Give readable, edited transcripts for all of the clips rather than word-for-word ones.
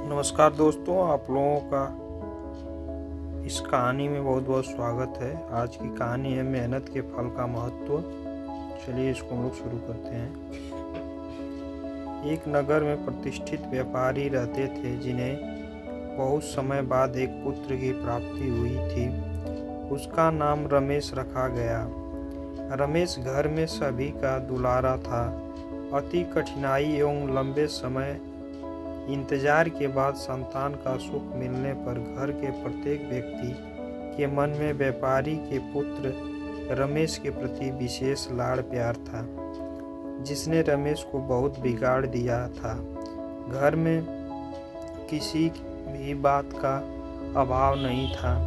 नमस्कार दोस्तों, आप लोगों का इस कहानी में बहुत बहुत स्वागत है। आज की कहानी है मेहनत के फल का महत्व। चलिए इसको हम लोग शुरू करते हैं। एक नगर में प्रतिष्ठित व्यापारी रहते थे जिन्हें बहुत समय बाद एक पुत्र की प्राप्ति हुई थी। उसका नाम रमेश रखा गया। रमेश घर में सभी का दुलारा था। अति कठिनाई एवं लंबे समय इंतजार के बाद संतान का सुख मिलने पर घर के प्रत्येक व्यक्ति के मन में व्यापारी के पुत्र रमेश के प्रति विशेष लाड़ प्यार था, जिसने रमेश को बहुत बिगाड़ दिया था। घर में किसी भी बात का अभाव नहीं था।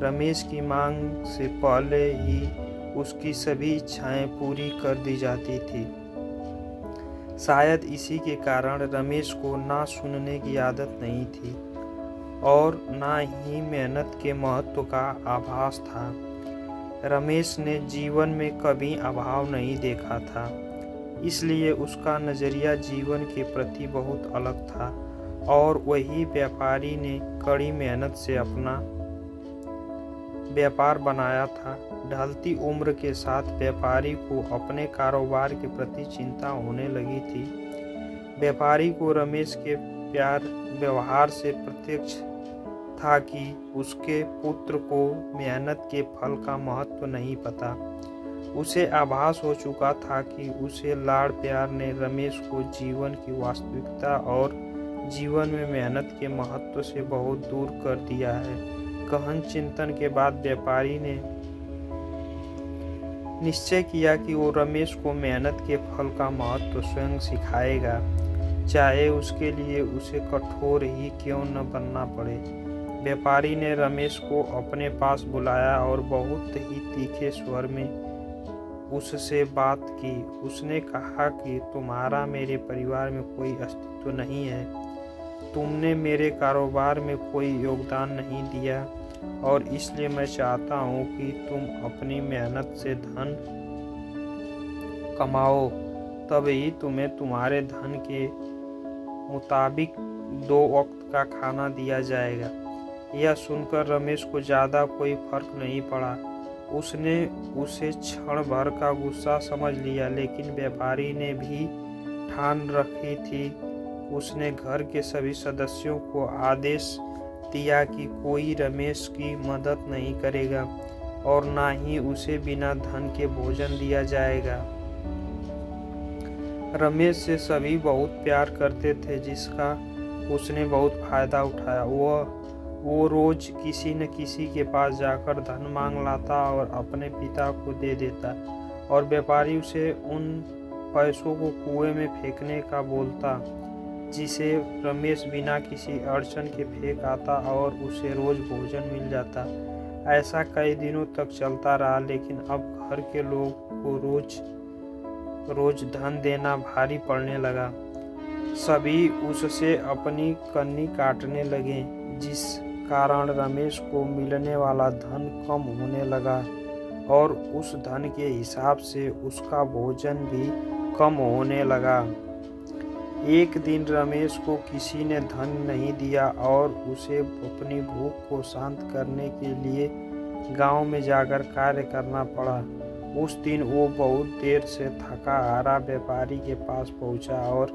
रमेश की मांग से पहले ही उसकी सभी इच्छाएं पूरी कर दी जाती थी। शायद इसी के कारण रमेश को ना सुनने की आदत नहीं थी और ना ही मेहनत के महत्व का आभास था। रमेश ने जीवन में कभी अभाव नहीं देखा था, इसलिए उसका नज़रिया जीवन के प्रति बहुत अलग था। और वही व्यापारी ने कड़ी मेहनत से अपना व्यापार बनाया था। ढलती उम्र के साथ व्यापारी को अपने कारोबार के प्रति चिंता होने लगी थी। व्यापारी को रमेश के प्यार व्यवहार से प्रत्यक्ष था कि उसके पुत्र को मेहनत के फल का महत्व नहीं पता। उसे आभास हो चुका था कि उसे लाड़ प्यार ने रमेश को जीवन की वास्तविकता और जीवन में मेहनत के महत्व से बहुत दूर कर दिया है। गहन चिंतन के बाद व्यापारी ने निश्चय किया कि वो रमेश को मेहनत के फल का महत्व स्वयं सिखाएगा, चाहे उसके लिए उसे कठोर ही क्यों न बनना पड़े। व्यापारी ने रमेश को अपने पास बुलाया और बहुत ही तीखे स्वर में उससे बात की। उसने कहा कि तुम्हारा मेरे परिवार में कोई अस्तित्व नहीं है, तुमने मेरे कारोबार में कोई योगदान नहीं दिया और इसलिए मैं चाहता हूँ कि तुम अपनी मेहनत से धन कमाओ, तभी तुम्हें तुम्हारे धन के मुताबिक 2 वक्त का खाना दिया जाएगा। यह सुनकर रमेश को ज़्यादा कोई फर्क नहीं पड़ा। उसने उसे क्षण भर का गुस्सा समझ लिया, लेकिन व्यापारी ने भी ठान रखी थी। उसने घर के सभी सदस्यों को आदेश दिया कि कोई रमेश की मदद नहीं करेगा और ना ही उसे बिना धन के भोजन दिया जाएगा। रमेश से सभी बहुत प्यार करते थे, जिसका उसने बहुत फायदा उठाया। वो रोज किसी न किसी के पास जाकर धन मांग लाता और अपने पिता को दे देता और व्यापारी उसे उन पैसों को कुएं में फेंकने का बोलता, जिसे रमेश बिना किसी अड़चन के फेंक आता और उसे रोज भोजन मिल जाता। ऐसा कई दिनों तक चलता रहा, लेकिन अब घर के लोग को रोज धन देना भारी पड़ने लगा। सभी उससे अपनी कन्नी काटने लगे, जिस कारण रमेश को मिलने वाला धन कम होने लगा और उस धन के हिसाब से उसका भोजन भी कम होने लगा। एक दिन रमेश को किसी ने धन नहीं दिया और उसे अपनी भूख को शांत करने के लिए गांव में जाकर कार्य करना पड़ा। उस दिन वो बहुत देर से थका हारा व्यापारी के पास पहुंचा और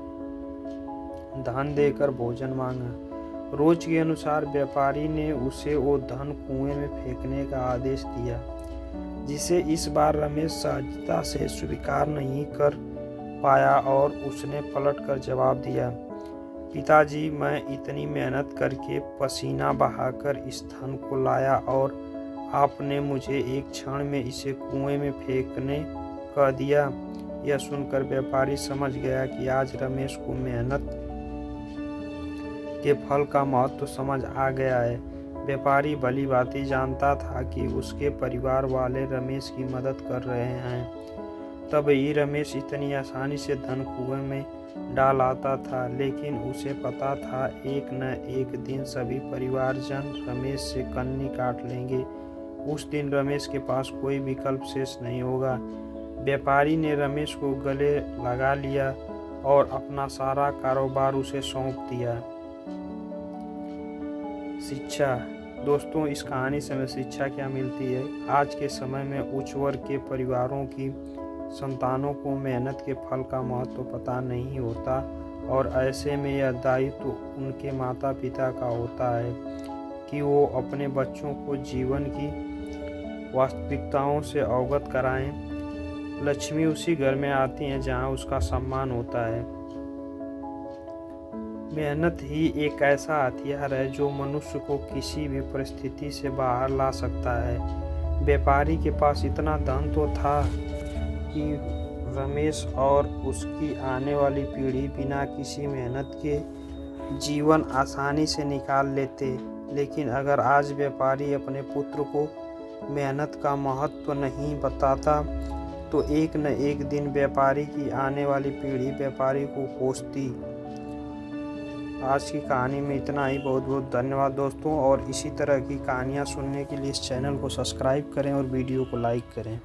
धन देकर भोजन मांगा। रोज के अनुसार व्यापारी ने उसे वो धन कुएं में फेंकने का आदेश दिया, जिसे इस बार रमेश सहजता से स्वीकार नहीं कर पाया और उसने पलटकर जवाब दिया, पिताजी, मैं इतनी मेहनत करके पसीना बहाकर इस धन को लाया और आपने मुझे एक क्षण में इसे कुएं में फेंकने कह दिया। यह सुनकर व्यापारी समझ गया कि आज रमेश को मेहनत के फल का महत्व समझ आ गया है। व्यापारी भली भांति जानता था कि उसके परिवार वाले रमेश की मदद कर रहे हैं, तब ही रमेश इतनी आसानी से धन कुएं में डाल आता था। लेकिन उसे पता था एक न एक दिन सभी परिवारजन रमेश से कन्नी काट लेंगे। उस दिन रमेश के पास कोई विकल्प शेष नहीं होगा। व्यापारी ने रमेश को गले लगा लिया और अपना सारा कारोबार उसे सौंप दिया। शिक्षा। दोस्तों, इस कहानी से हमें शिक्षा क्या मिलती है? आज के समय में उच्च वर्ग के परिवारों की संतानों को मेहनत के फल का महत्व पता नहीं होता और ऐसे में यह दायित्व उनके माता पिता का होता है कि वो अपने बच्चों को जीवन की वास्तविकताओं से अवगत कराएं। लक्ष्मी उसी घर में आती हैं जहां उसका सम्मान होता है। मेहनत ही एक ऐसा हथियार है जो मनुष्य को किसी भी परिस्थिति से बाहर ला सकता है। व्यापारी के पास इतना धन तो था कि रमेश और उसकी आने वाली पीढ़ी बिना किसी मेहनत के जीवन आसानी से निकाल लेते, लेकिन अगर आज व्यापारी अपने पुत्र को मेहनत का महत्व नहीं बताता तो एक न एक दिन व्यापारी की आने वाली पीढ़ी व्यापारी को कोसती। आज की कहानी में इतना ही। बहुत बहुत धन्यवाद दोस्तों, और इसी तरह की कहानियाँ सुनने के लिए इस चैनल को सब्सक्राइब करें और वीडियो को लाइक करें।